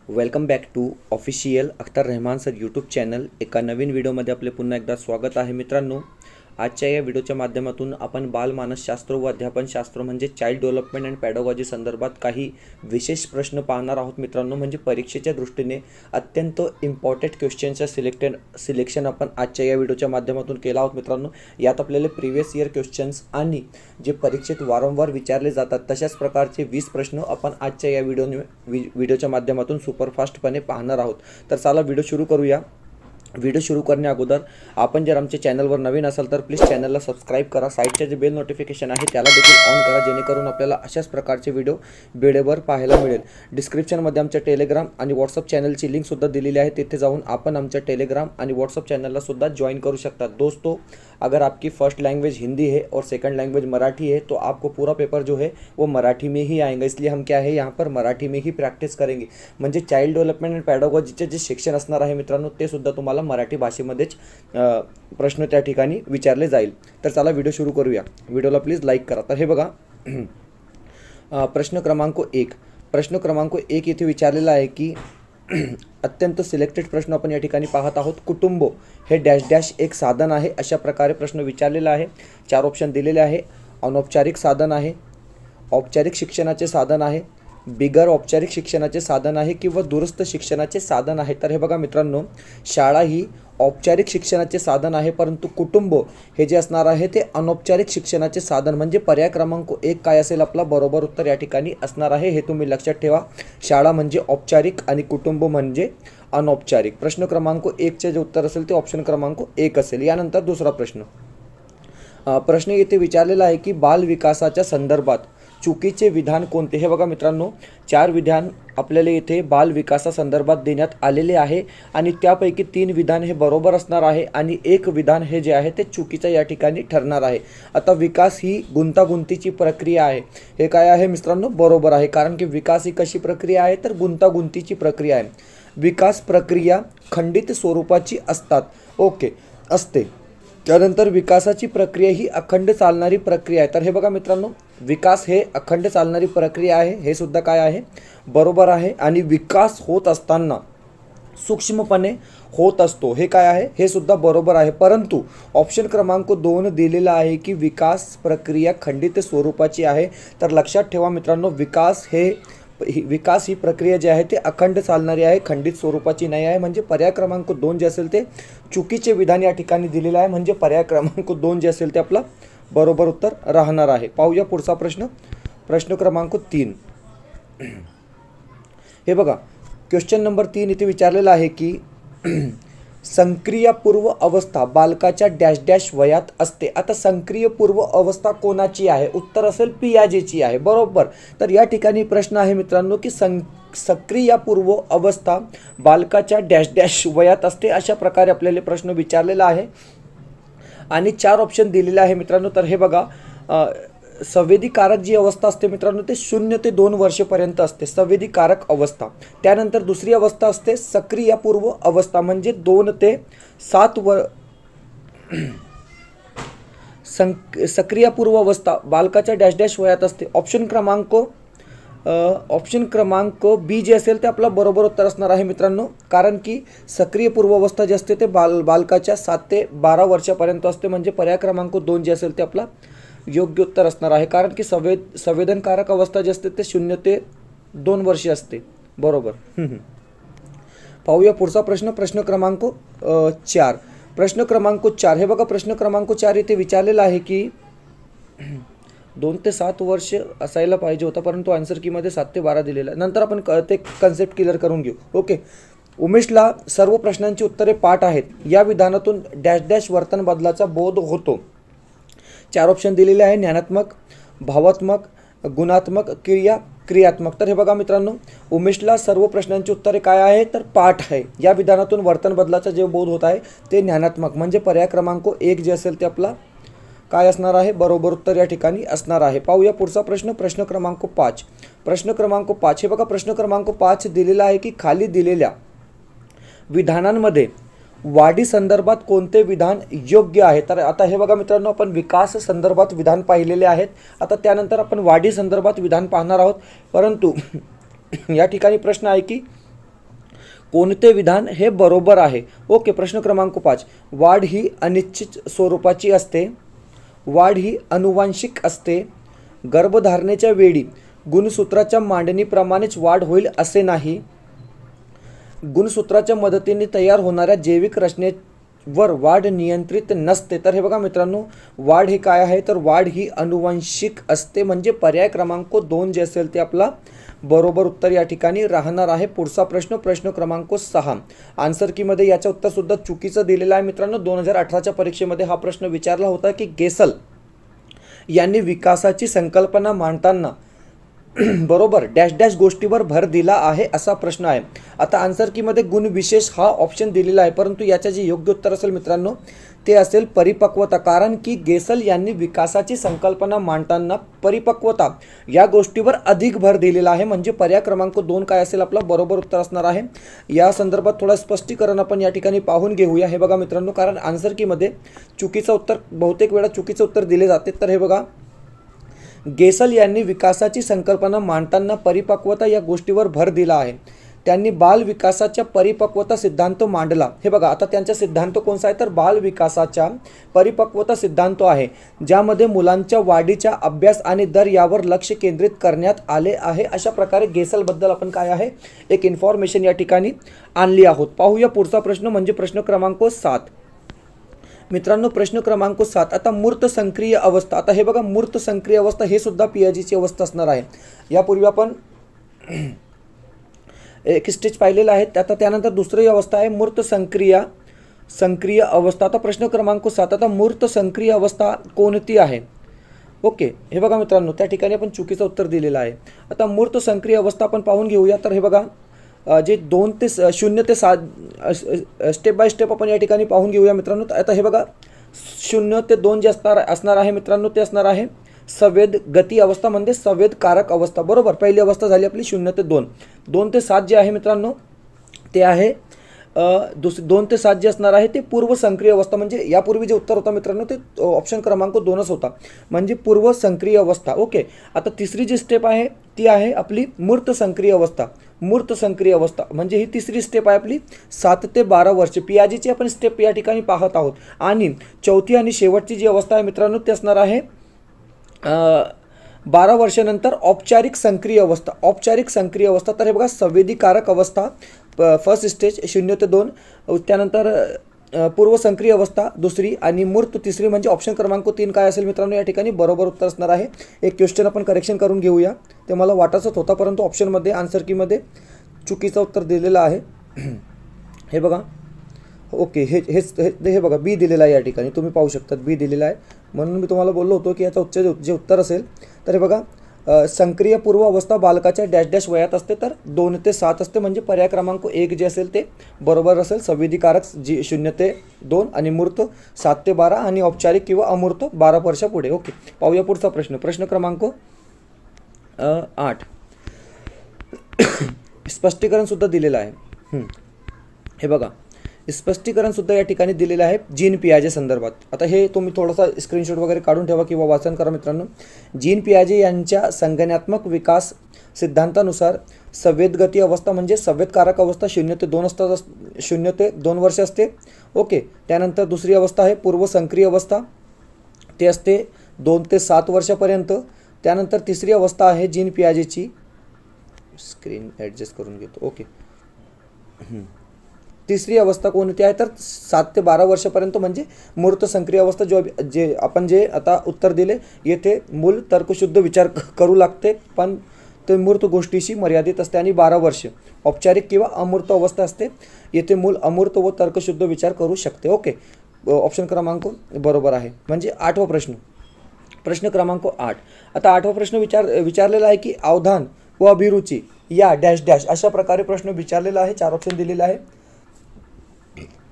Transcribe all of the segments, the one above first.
Welcome back to official Akhtar Rahman sir YouTube channel. एका नवीन व्हिडिओमध्ये आपले पुन्हा एकदा स्वागत आहे मित्रांनो। आजच्या या व्हिडिओच्या माध्यमातून आपण बालमानसशास्त्र व अध्यापनशास्त्र म्हणजे चाइल्ड डेव्हलपमेंट अँड पॅडॉगॉजी संदर्भात काही विशेष प्रश्न पाहणार आहोत मित्रांनो। म्हणजे परीक्षेच्या दृष्टीने अत्यंत इम्पॉर्टंट क्वेश्चनचा सिलेक्शन आपण आजच्या या व्हिडिओच्या माध्यमातून केला आहोत मित्रांनो। यात आपल्याला प्रिव्हियस इयर क्वेश्चन्स आणि जे परीक्षेत वारंवार विचारले जातात तशाच प्रकारचे 20 प्रश्न आपण आजच्या या व्हिडिओच्या माध्यमातून सुपरफास्टपणे पाहणार आहोत। तर चला व्हिडिओ सुरू करूया। व्हिडिओ सुरू करण्या अगोदर आपण जर आमच्या चॅनलवर नवीन असाल तर प्लीज चॅनलला सबस्क्राइब करा। साईडचे जे बेल नोटिफिकेशन आहे त्याला देखील ऑन करा, जेणेकरून आपल्याला अशाच प्रकारचे व्हिडिओ वेळेवर पाहायला मिळेल। डिस्क्रिप्शनमध्ये आमच्या टेलिग्राम आणि व्हॉट्सअप चॅनलची लिंक सुद्धा दिलेली आहे, तिथे जाऊन आपण आमच्या टेलिग्राम आणि व्हाट्सअप चैनल सुद्धा ज्वाइन करू सकता। दोस्तों, अगर आपकी फर्स्ट लैंग्वेज हिंदी है और सेकंड लैंग्वेज मराठी है तो आपको पूरा पेपर जो है वो मराठी में ही आएगा, इसलिए हम क्या है यहाँ पर मराठी में ही प्रैक्टिस करेंगे। म्हणजे चाइल्ड डेव्हलपमेंट अँड पॅडॉगॉजीचे जे शिक्षण असणार आहे मित्रांनो ते सुद्धा तुम्हाला मराठी भाषेमध्येच प्रश्न त्या ठिकाणी विचारले जाईल। तर चला व्हिडिओ सुरू करूया। व्हिडिओला प्लीज लाईक करा। तर हे बघा, प्रश्न क्रमांक 1 इथे विचारलेला आहे की अत्यंत सिलेक्टेड प्रश्न आपण या ठिकाणी पाहत आहोत। कुटुंब हे डॅश डॅश एक साधन आहे, अशा प्रकारे प्रश्न विचारलेला आहे। 4 ऑप्शन दिलेले आहे। अनौपचारिक साधन आहे, औपचारिक शिक्षणाचे साधन आहे, बिगर औपचारिक शिक्षणाचे साधन आहे किंवा दूरस्थ शिक्षणाचे साधन आहे। तर हे बघा मित्रांनो, शाळा ही औपचारिक शिक्षणाचे साधन आहे, परंतु कुटुंब हे जे असणार आहे ते अनौपचारिक शिक्षणाचे साधन। म्हणजे पर्याय क्रमांक 1 काय असेल आपला बरोबर उत्तर या ठिकाणी असणार आहे, हे तुम्ही लक्षात ठेवा। शाळा म्हणजे औपचारिक आणि कुटुंब म्हणजे अनौपचारिक। प्रश्न क्रमांक 1 चे जे उत्तर असेल ते ऑप्शन क्रमांक 1 असेल। यानंतर दुसरा प्रश्न येथे विचारलेला आहे की बाल विकासाच्या संदर्भात चुकीचे विधान कोणते। हे बघा मित्रांनो, 4 विधान आपल्याला इथे बाल विकासासंदर्भात देण्यात आलेले आहे आणि त्यापैकी 3 विधान हे बरोबर असणार आहे आणि 1 विधान हे जे आहे ते चुकीचं या ठिकाणी ठरणार आहे। आता विकास ही गुंतागुंतीची प्रक्रिया आहे, हे काय आहे मित्रांनो बरोबर आहे, कारण की विकास ही कशी प्रक्रिया आहे तर गुंतागुंतीची प्रक्रिया आहे। विकास प्रक्रिया खंडित स्वरूपाची असते। त्यानंतर विकासाची प्रक्रिया ही अखंड चालणारी प्रक्रिया आहे। तर हे बघा मित्रांनो, विकास हे अखंड चालणारी प्रक्रिया आहे, हे सुद्धा काय आहे बरोबर आहे। आणि विकास होत असताना सूक्ष्मपणे होत असतो, हे काय आहे हे सुद्धा बरोबर आहे। परंतु ऑप्शन क्रमांक 2 दिलेला आहे की विकास प्रक्रिया खंडित स्वरूपाची आहे। तर लक्षात ठेवा मित्रांनो, विकास ही प्रक्रिया जी आहे ते अखंड चालणारी आहे, खंडित स्वरूपाची नाही आहे। म्हणजे पर्याय क्रमांक 2 जे असेल ते चुकीचे विधान या ठिकाणी दिलेले आहे, म्हणजे पर्याय क्रमांक 2 जे असेल ते आपला बरोबर उत्तर राहणार आहे। पाहूया पुढचा प्रश्न क्रमांक 3। हे बघा, क्वेश्चन नंबर 3 इथे विचारलेला आहे की संक्रिय पूर्व अवस्था बालकाच्या डॅश डॅश वयात असते। आता संक्रिय पूर्व अवस्था कोणाची आहे? उत्तर असेल पियाजेची आहे, बरोबर। तर या ठिकाणी प्रश्न आहे मित्रांनो की सक्रिय पूर्व अवस्था बालकाच्या डॅश डॅश वयात असते, अशा प्रकारे आपल्याला प्रश्न विचारलेला आहे आणि 4 ऑप्शन दिलेले आहे मित्रांनो। तर हे बघा, संवेदीकारक जी अवस्था असते मित्रांनो ते 0 ते 2 वर्षेपर्यंत असते, संवेदीकारक अवस्था। त्यानंतर दुसरी अवस्था असते सक्रिय पूर्व अवस्था, म्हणजे 2 ते 7 सक्रिय पूर्व अवस्था बालकाच्या डॅश डॅश वयात असते। ऑप्शन क्रमांक बी जे असेल ते आपला बरोबर उत्तर असणार आहे मित्रांनो, कारण की सक्रिय पूर्व अवस्था जी असते ते बालकाच्या 7 ते 12 वर्षापर्यंत असते। म्हणजे पर्याय क्रमांक 2 जे असेल ते आपला योग्य उत्तर असणार आहे, कारण की संवेदनकारक अवस्था जी असते ते 0 ते 2 वर्षे असते, बरोबर। पाहूया पुढचा प्रश्न क्रमांक 4। प्रश्न क्रमांक 4 हे बघा, प्रश्न क्रमांक 4 इथे विचारलेला आहे की 2 ते 7 वर्ष असायला पाहिजे होता, परंतु आन्सर कीमध्ये 7 ते 12 दिलेला आहे। नंतर आपण ते कन्सेप्ट क्लिअर करून घेऊ, ओके। उमेशला सर्व प्रश्नांची उत्तरे पाठ आहेत, या विधानातून डॅश डॅश वर्तन बदलाचा बोध होतो। 4 ऑप्शन दिलेले आहे, ज्ञानात्मक, भावात्मक, गुणात्मक, क्रियात्मक। तर हे बघा मित्रांनो, उमेशला सर्व प्रश्नांची उत्तरे काय आहे तर पाठ आहे, या विधानातून वर्तन बदलाचा जे बोध होत आहे ते ज्ञानात्मक। म्हणजे पर्याय क्रमांक 1 जे असेल ते आपला काय असणार आहे बरोबर उत्तर या ठिकाणी असणार आहे। पाहूया पुढचा प्रश्न क्रमांक 5। प्रश्न क्रमांक 5 हे बघा, प्रश्न क्रमांक 5 दिलेला आहे की खाली दिलेल्या विधानांमध्ये वाढी संदर्भात कोणते विधान योग्य आहे। तर आता हे बघा मित्रांनो, आपण विकास संदर्भात विधान पाहिलेले आहेत, आता त्यानंतर आपण वाढी संदर्भात विधान पाहणार आहोत। परंतु या ठिकाणी प्रश्न आहे की कोणते विधान हे बरोबर आहे? ओके. प्रश्न क्रमांक 5, वाढ ही अनिश्चित स्वरूपाची असते, वाढ ही अनुवांशिक असते, गर्भधारणेच्या वेळी गुणसूत्राच्या मांडणीप्रमाणेच वाढ होईल असे नाही, गुणसूत्राच्या मदतीने तयार होणाऱ्या जैविक रचनेवर वाढ नियंत्रित नसते. तर हे बघा मित्रांनो, वाढ हे काय आहे? तर वाढ ही अनुवांशिक असते, म्हणजे पर्याय क्रमांक 2 जे असेल ते आपला बरोबर उत्तर या ठिकाणी राहणार आहे. पुढचा प्रश्न, प्रश्न क्रमांक 6, आन्सर कीमध्ये याचं उत्तर सुद्धा चुकीचं दिलेलं आहे मित्रांनो. 2018च्या परीक्षेमध्ये हा प्रश्न विचारला होता की गेसल यांनी विकासाची संकल्पना मांडताना बरोबर डॅश डॅश गोष्टीवर भर दिला आहे असा प्रश्न आहे. आता आन्सर कीमध्ये गुणविशेष हा ऑप्शन दिलेला आहे, परंतु याचे जे योग्य उत्तर असेल मित्रांनो ते असेल परिपक्वता. कारण की गेसल यांनी विकासाची संकल्पना मांडताना परिपक्वता या गोष्टीवर अधिक भर दिलेला आहे, म्हणजे पर्याय क्रमांक 2 काय असेल आपला बरोबर उत्तर असणार आहे. या संदर्भात थोडं स्पष्टीकरण आपण या ठिकाणी पाहून घेऊया. हे बघा मित्रांनो, कारण आन्सर कीमध्ये चुकीचं उत्तर बहुतेक वेळा चुकीचं उत्तर दिले जाते. तर हे बघा, गेसल यांनी विकासाची संकल्पना मांडताना परिपक्वता या गोष्टीवर भर दिला आहे. त्यांनी बाल विकासाच्या परिपक्वता सिद्धांत मांडला. हे बघा, आता त्यांचा सिद्धांत कोणता आहे? तर बाल विकासाच्या परिपक्वता सिद्धांत आहे, ज्यामध्ये मुलांच्या वाढीच्या अभ्यास आणि दर यावर लक्ष केंद्रित करण्यात आले आहे. अशा प्रकारे गेसलबद्दल आपण काय आहे एक इन्फॉर्मेशन या ठिकाणी आणली आहोत. पाहूया पुढचा प्रश्न, म्हणजे प्रश्न क्रमांक 7 मित्रांनो. प्रश्न क्रमांक 7, आता मूर्त सक्रिय अवस्था. आता हे बघा, मूर्त सक्रिय अवस्था हे सुद्धा पियाजीची अवस्था असणार आहे. यापूर्वी आपण एक स्टेज पाहिलेला आहे. आता त्यानंतर दुसरी अवस्था आहे मूर्त सक्रिय अवस्था. आता प्रश्न क्रमांक 7, आता मूर्त सक्रिय अवस्था कोणती आहे? ओके. हे बघा मित्रांनो, त्या ठिकाणी आपण चुकीचं उत्तर दिलेलं आहे. आता मूर्त सक्रिय अवस्था आपण पाहून घेऊया. तर हे बघा, जे 0 ते 7 स्टेप बाय स्टेप आपण या ठिकाणी पाहून घेऊया मित्रांनो. आता हे बघा, 0 ते 2 जे असणार आहे मित्रांनो ते असणार आहे संवेद गती अवस्था, म्हणजे संवेदकारक अवस्था. बरोबर, पहिली अवस्था झाली आपली 0 ते 2. 2 ते 7 जे आहे मित्रांनो ते आहे 2 ते 7 जे असणार आहे ते पूर्व सक्रिय अवस्था, म्हणजे यापूर्वी जे उत्तर होता मित्रांनो ते ऑप्शन क्रमांक 2च होता, म्हणजे पूर्व सक्रिय अवस्था. ओके. आता तिसरी जी स्टेप आहे ती आहे आपली मूर्त सक्रिय अवस्था. मूर्त सक्रिय अवस्था म्हणजे ही तिसरी स्टेप आहे आपली 7 ते 12 वर्ष. पियाजीची आपण स्टेप या ठिकाणी पाहत आहोत. आणि चौथी आणि शेवटची जी अवस्था आहे मित्रांनो ते असणार आहे 12 वर्षानंतर औपचारिक सक्रिय अवस्था. औपचारिक सक्रिय अवस्था. तर हे बघा, संवेदीकारक अवस्था फर्स्ट स्टेज 0 ते 2, त्यानंतर पूर्व सक्रिय अवस्था दुसरी आणि मूर्त तिसरी, म्हणजे ऑप्शन क्रमांक 3 काय असेल मित्रांनो या ठिकाणी बरोबर उत्तर असणार आहे. एक क्वेश्चन आपण करेक्शन करून घेऊया. ते मला वाटतच होता, परंतु ऑप्शनमध्ये आन्सर कीमध्ये चुकीचं उत्तर दिलेलं आहे. हे बघा, ओके. हे बघा, बी दिलेलं आहे या ठिकाणी, तुम्ही पाहू शकता बी दिलेलं आहे. म्हणून मी तुम्हाला बोललो होतो की याचं जे उत्तर असेल तर हे बघा, सक्रिय पूर्व अवस्था बालकाच्या डॅश डॅश वयात असते, तर 2 ते 7 असते, म्हणजे पर्याय क्रमांक 1 जे असेल ते बरोबर असेल. संवेदीकारक 0 ते 2 आणि मूर्त 7 ते 12 आणि औपचारिक किंवा अमूर्त 12 वर्षापुढे. ओके. पाहूया पुढचा प्रश्न, प्रश्न क्रमांक 8 स्पष्टीकरण सुद्धा दिलेलं आहे. हे बघा, स्पष्टीकरण सुद्धा या ठिकाणी दिलेलं आहे जीन पियाजे संदर्भात. आता हे तुम्ही थोडासा स्क्रीनशॉट वगैरे काढून ठेवा किंवा वाचन करा मित्रांनो. जीन पियाजे यांच्या संगणनात्मक विकास सिद्धांतानुसार संवेदगती अवस्था म्हणजे संवेदकारक अवस्था 0 ते 2 असतात, 0 ते 2 वर्ष असते. ओके. त्यानंतर दुसरी अवस्था आहे पूर्व सक्रिय अवस्था, ते असते 2 ते 7 वर्षापर्यंत. त्यानंतर तिसरी अवस्था आहे जीन पियाजेची, स्क्रीन ॲडजस्ट करून घेतो. ओके. तिसरी अवस्था कोणती आहे तर 7 ते 12 वर्षापर्यंत, म्हणजे मूर्त सक्रिय अवस्था. जे आपण आता उत्तर दिले येथे मूल तर्कशुद्ध विचार करू लागते, पण ते मूर्त गोष्टीशी मर्यादित असते. आणि 12 वर्ष औपचारिक किंवा अमूर्त अवस्था असते, येथे मूल अमूर्त व तर्कशुद्ध विचार करू शकते. ओके. ऑप्शन क्रमांक बरोबर आहे. म्हणजे 8वा प्रश्न, प्रश्न क्रमांक 8. आता 8वा प्रश्न विचारलेला आहे की अवधान व अभिरुची या डॅश डॅश अशा प्रकारे प्रश्न विचारलेला आहे. 4 ऑप्शन दिलेले आहे.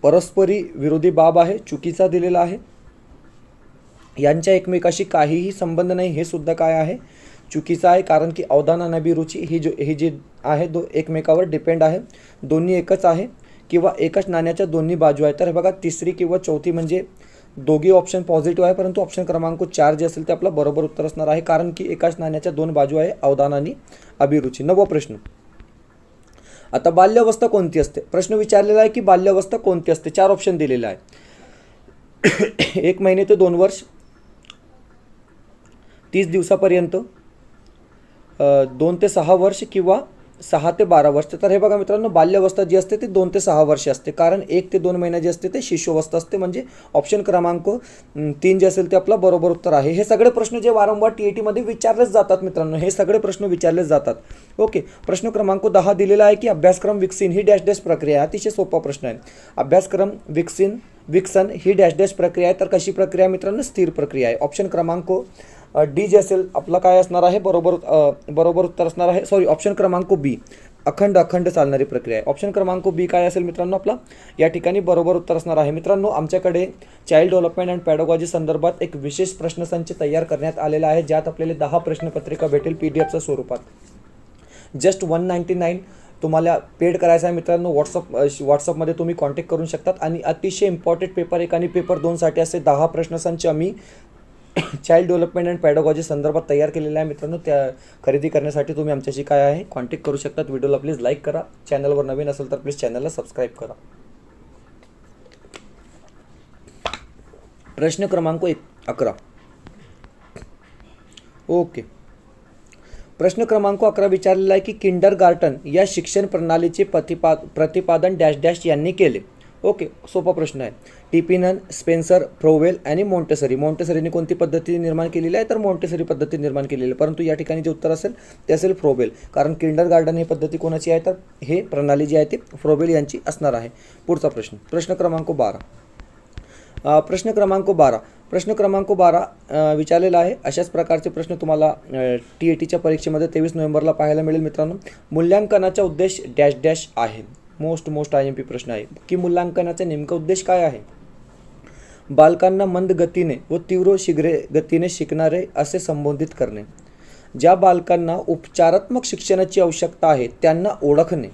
परस्परी विरोधी बाब आहे, चुकीचा दिलेला आहे. यांच्या एकमेकाशी काहीही संबंध नाही, हे सुद्धा काय आहे चुकीचा आहे. कारण की अवधान आणि अभिरुची ही जी आहे एकमेकावर डिपेंड आहे, दोन्ही एकच आहे किंवा एकच नाण्याच्या दोन्ही बाजू आहेत. तर हे बघा, तिसरी किंवा चौथी म्हणजे दोघी ऑप्शन पॉझिटिव्ह आहे, परंतु ऑप्शन क्रमांक 4 जे असेल ते आपला बरोबर उत्तर असणार आहे. कारण की एकाच नाण्याच्या 2 बाजू आहे, अवधान आणि अभिरुची. 9वा प्रश्न, आता बाल्यावस्था कोणती असते, प्रश्न विचारलेला आहे की बाल्यावस्था कोणती असते. 4 ऑप्शन दिलेले आहे. 1 महिने ते 2 वर्ष, 30 दिवसापर्यंत, 2 ते 6 वर्ष किंवा 6 ते 12 वर्ष. तर हे बघा मित्रांनो, बाल्यावस्था जी असते ती 2 ते 6 वर्ष असते, कारण 1 ते 2 महिना जी असते ते शिशुअवस्था असते. म्हणजे ऑप्शन क्रमांक 3 जे असेल ते आपला बरोबर उत्तर आहे. हे सगळे प्रश्न जे वारंवार TET मध्ये विचारलेच जातात मित्रांनो, हे सगळे प्रश्न विचारलेच जातात. ओके. प्रश्न क्रमांक 10 दिलेला आहे की अभ्यासक्रम विकसित ही डॅश डॅश प्रक्रिया आहे. अतिशय सोपा प्रश्न आहे. अभ्यासक्रम विकसन ही डॅश डॅश प्रक्रिया आहे. तर कशी प्रक्रिया मित्रांनो, स्थिर प्रक्रिया आहे. ऑप्शन क्रमांक डी जे असेल आपला काय असणार आहे, बरोबर उत्तर असणार आहे. सॉरी, ऑप्शन क्रमांक बी अखंड चालणारी प्रक्रिया आहे. ऑप्शन क्रमांक बी काय असेल मित्रांनो, आपला या ठिकाणी बरोबर उत्तर असणार आहे. मित्रांनो, आमच्याकडे चाइल्ड डेव्हलपमेंट अँड पॅडोगॉजी संदर्भात एक विशेष प्रश्नसंच तयार करण्यात आलेला आहे, ज्यात आपल्याला 10 प्रश्नपत्रिका भेटेल PDF स्वरूपात. जस्ट 199 तुम्हाला पेड करायचं आहे मित्रांनो. व्हॉट्सअपमध्ये तुम्ही कॉन्टॅक्ट करू शकतात. आणि अतिशय इम्पॉर्टंट पेपर 1 आणि पेपर 2 साठी असे 10 प्रश्नसंच आम्ही चाइल्ड डेव्हलपमेंट अँड पॅडोगॉजी संदर्भात तयार केलेला आहे मित्रांनो. त्या खरेदी करण्यासाठी तुम्ही आमच्याशी काय आहे कॉन्टॅक्ट करू शकतात. व्हिडिओला प्लीज लाईक करा. चॅनलवर नवीन असेल तर प्लीज चॅनलला सबस्क्राईब करा. प्रश्न क्रमांक 11. ओके. प्रश्न क्रमांक 11 विचारलेला आहे की किंडरगार्टन या शिक्षण प्रणालीचे प्रतिपादन डॅश डॅश यांनी केले. ओके. सोपा प्रश्न आहे. टिपिनन, स्पेन्सर, फ्रोवेल आणि मॉन्टेसरीने कोणती पद्धती निर्माण केलेली आहे, तर मॉन्टेसरी पद्धती निर्माण केलेली आहे. परंतु या ठिकाणी जे उत्तर असेल ते असेल फ्रोवेल, कारण किंडरगार्टन ही पद्धती कोणाची आहे, तर हे प्रणाली जी आहे ती फ्रोवेल यांची असणार आहे. पुढचा प्रश्न, प्रश्न क्रमांक 12. प्रश्न क्रमांक 12 विचारलेला आहे. अशाच प्रकारचे प्रश्न तुम्हाला TETच्या परीक्षेमध्ये 23 नोव्हेंबरला पाहायला मिळेल मित्रांनो. मूल्यांकनाचा उद्देश डॅश डॅश आहे. मोस्ट IMP प्रश्न आहे की मूल्यांकनाचा नेमका उद्देश काय आहे. बालकांना मंद गतीने व तीव्र शीघ्र गतीने शिकणारे असे संबोधित करणे. ज्या बालकांना उपचारात्मक शिक्षणाची आवश्यकता आहे त्यांना ओळखणे.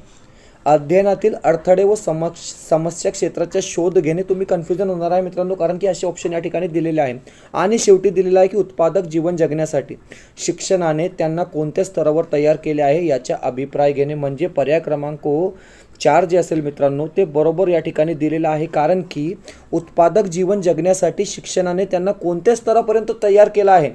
अध्ययनातील अडथळे व समस्या क्षेत्राचा शोध घेणे. तुम्ही कन्फ्युजन होणार आहे मित्रांनो, कारण की असे ऑप्शन या ठिकाणी दिलेले आहे. आणि शेवटी दिलेला आहे की उत्पादक जीवन जगण्यासाठी शिक्षणाने त्यांना कोणत्या स्तरावर तयार केले आहे याचा अभिप्राय घेणे. म्हणजे पर्याय क्रमांक 4 जे असेल मित्रांनो ते बरोबर या ठिकाणी दिलेलं आहे, कारण की उत्पादक जीवन जगण्यासाठी शिक्षणाने त्यांना कोणत्या स्तरापर्यंत तयार केला आहे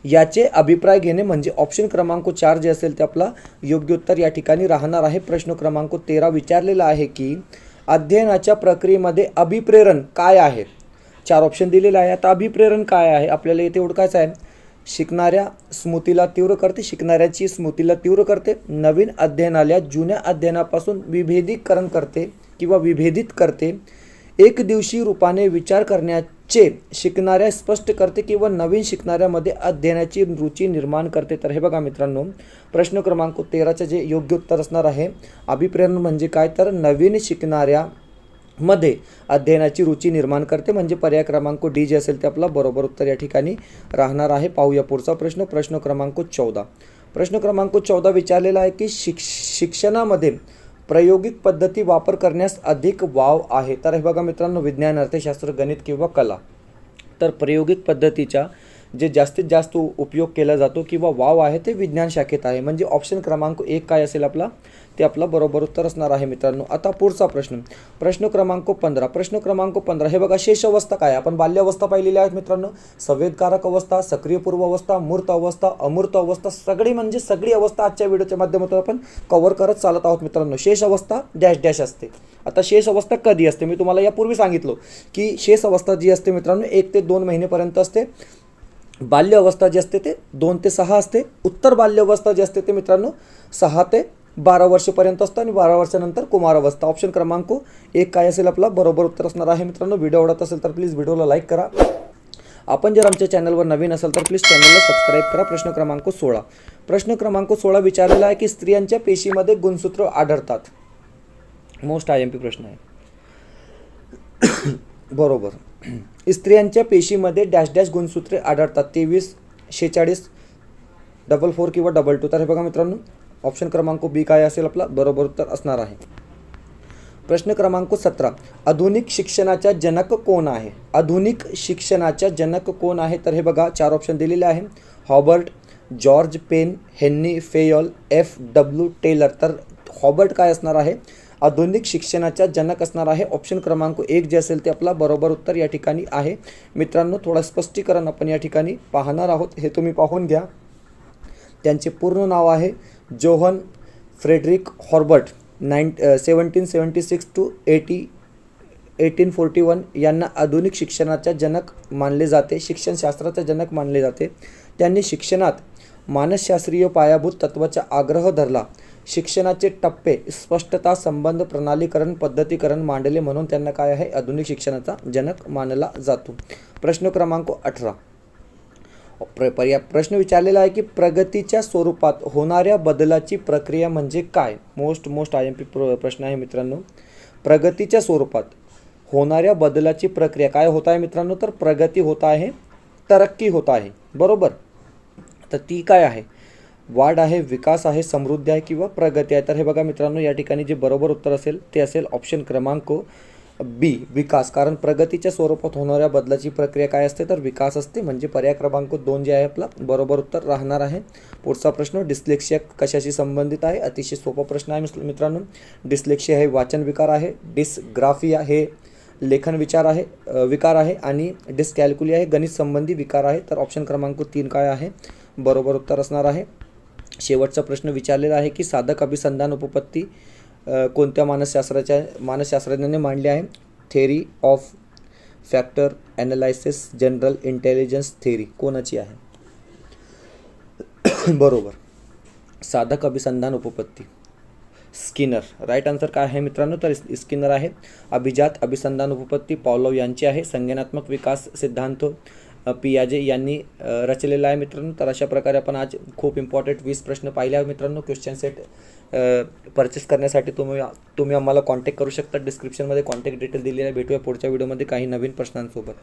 याचे अभिप्राय घेणे. म्हणजे ऑप्शन क्रमांक 4 जे असेल ते आपला योग्य उत्तर या ठिकाणी राहणार आहे. प्रश्न क्रमांक 13 विचारलेला आहे की अध्ययनाच्या प्रक्रियेमध्ये अभिप्रेरण काय आहे. 4 ऑप्शन दिलेले आहे. आता अभिप्रेरण काय आहे आपल्याला इथे ओळखायचं आहे. शिकणाऱ्याची स्मृतीला तीव्र करते, नवीन अध्ययनाला जुन्या अध्ययनापासून विभेदित करते, एक दिवशी रूपाने विचार करण्याचे शिकणाऱ्या स्पष्ट करते किंवा नवीन शिकणाऱ्यामध्ये अध्ययनाची रुची निर्माण करते. तर हे बघा मित्रांनो, प्रश्न क्रमांक 13चे जे योग्य उत्तर असणार आहे, अभिप्रेरण म्हणजे काय, तर नवीन शिकणाऱ्यामध्ये अध्ययनाची रुची निर्माण करते. म्हणजे पर्याय क्रमांक डी जे असेल ते आपला बरोबर उत्तर या ठिकाणी राहणार आहे. पाहूया पुढचा प्रश्न, प्रश्न क्रमांक 14. प्रश्न क्रमांक 14 विचारलेला आहे की शिक्षणामध्ये प्रायोगिक पद्धती वापर करण्यास अधिक वाव आहे. तर हे बघा मित्रांनो, विज्ञान, अर्थशास्त्र, गणित किंवा कला. तर प्रायोगिक पद्धतीचा जे जास्तीत जास्त उपयोग केला जातो किंवा वाव आहे ते विज्ञान शाखेत आहे. म्हणजे ऑप्शन क्रमांक 1 काय असेल आपला, ते आपला बरोबर उत्तर असणार आहे मित्रांनो. आता पुढचा प्रश्न, प्रश्न क्रमांक 15. प्रश्न क्रमांक 15 हे बघा, शेष अवस्था काय. आपण बाल्यावस्था पाहिलेली आहेत मित्रांनो. संवेदकारक अवस्था, सक्रिय पूर्व अवस्था, मूर्त अवस्था, अमूर्त अवस्था, सगळी अवस्था आजच्या व्हिडिओच्या माध्यमातून आपण कव्हर करत चालत आहोत मित्रांनो. शेष अवस्था डॅश डॅश असते. आता शेष अवस्था कधी असते, मी तुम्हाला यापूर्वी सांगितलं की शेष अवस्था जी असते मित्रांनो 1 ते 2 महिनेपर्यंत असते. बाल्य अवस्था जी असते ते 2 ते 6 असते. उत्तर बाल्य अवस्था जी असते ते मित्रांनो 6 ते 12 वर्षापर्यंत असतं आणि 12 वर्षानंतर कुमार अवस्था. ऑप्शन क्रमांक 1 काय असेल आपला बरोबर उत्तर असणार आहे मित्रांनो. व्हिडिओ आवडत असेल तर प्लीज व्हिडिओला लाईक करा. आपण जर आमच्या चॅनलवर नवीन असाल तर प्लीज चॅनलला सबस्क्राईब करा. प्रश्न क्रमांक 16. प्रश्न क्रमांक 16 विचारलेला आहे की स्त्रियांच्या पेशीमध्ये गुणसूत्र आढळतात. मोस्ट IMP प्रश्न आहे. बरोबर, स्त्रियांच्या पेशीमध्ये डॅश डॅश गुणसूत्रे आढळतात. 23, 46, 44 किंवा 22. तर हे बघा मित्रांनो, ऑप्शन क्रमांक बी काय असेल आपला बरोबर उत्तर असणार आहे. प्रश्न क्रमांक 17. आधुनिक शिक्षणाचा जनक कोण आहे. आधुनिक शिक्षणाचा जनक कोण आहे. तर हे बघा 4 ऑप्शन दिलेले आहे. Hobart, George Payne, Henry Fayol, FW Taylor. तर हॉबर्ट काय असणार आहे, आधुनिक शिक्षणाच्या जनक असणार आहे. ऑप्शन क्रमांक 1 जे असेल ते आपला बरोबर उत्तर या ठिकाणी आहे. मित्रांनो, थोडं स्पष्टीकरण आपण या ठिकाणी पाहणार आहोत, हे तुम्ही पाहून घ्या. त्यांचे पूर्ण नाव आहे जोहन फ्रेडरिक हॉबर्ट. 1776 to 1841 यांना आधुनिक शिक्षणाच्या जनक मानले जाते, शिक्षणशास्त्राचा जनक मानले जाते. त्यांनी शिक्षणात मानसशास्त्रीय पायाभूत तत्वाचा आग्रह धरला. शिक्षणाचे टप्पे, स्पष्टता, संबंध, प्रणालीकरण, पद्धतीकरण मांडले म्हणून त्यांना काय आहे, आधुनिक शिक्षणाचा जनक मानला जातो. प्रश्न क्रमांक 18. प्रश्न विचारलेला आहे की प्रगतीच्या स्वरूपात होणाऱ्या बदलाची प्रक्रिया म्हणजे काय. मोस्ट IMP प्रश्न आहे मित्रांनो. प्रगतीच्या स्वरूपात होणाऱ्या बदलाची प्रक्रिया काय होत आहे मित्रांनो, तर प्रगती होत आहे, तरक्की होत आहे. बरोबर. तर ती काय आहे, वाढ आहे, विकास आहे, समृद्धी आहे किंवा प्रगती आहे. तर हे बघा मित्रांनो, या ठिकाणी जे बरोबर उत्तर असेल ते असेल ऑप्शन क्रमांक बी, विकास. कारण प्रगतीच्या स्वरूपात होणाऱ्या बदलाची प्रक्रिया काय असते, तर विकास असते. म्हणजे पर्याय क्रमांक 2 जे आहे आपला बरोबर उत्तर राहणार आहे. पुढचा प्रश्न, डिस्लेक्सिया कशाशी संबंधित आहे. अतिशय सोपा प्रश्न आहे मित्रांनो. डिस्लेक्सिया हे वाचन विकार आहे, डिस्ग्राफिया हे लेखन विकार आहे आणि डिस्कॅल्कुलिया हे गणित संबंधी विकार आहे. तर ऑप्शन क्रमांक 3 काय आहे, बरोबर उत्तर असणार आहे. शेवटचा प्रश्न विचारलेला आहे की साधक अभिसंधान उपपत्ती कोणत्या मानसशास्त्रज्ञाने मांडली आहे. Theory of factor analysis, general intelligence theory कोणाची आहे. बरोबर, साधक अभिसंधान उपपत्ती, स्किनर. राईट आन्सर काय आहे मित्रांनो, तर स्किनर आहे. अभिजात अभिसंधान उपपत्ती पावलोव यांची आहे. संज्ञानात्मक विकास सिद्धांत पियाजे यांनी रचलेला आहे मित्रांनो. तर अशा प्रकारे आपण आज खूप इम्पॉर्टंट 20 प्रश्न पाहिले आहे मित्रांनो. क्वेश्चन सेट परचेस करण्यासाठी तुम्ही आम्हाला कॉन्टॅक्ट करू शकता. डिस्क्रिप्शनमध्ये कॉन्टॅक्ट डिटेल दिलेली आहे. भेटूया पुढच्या व्हिडिओमध्ये काही नवीन प्रश्नांसोबत.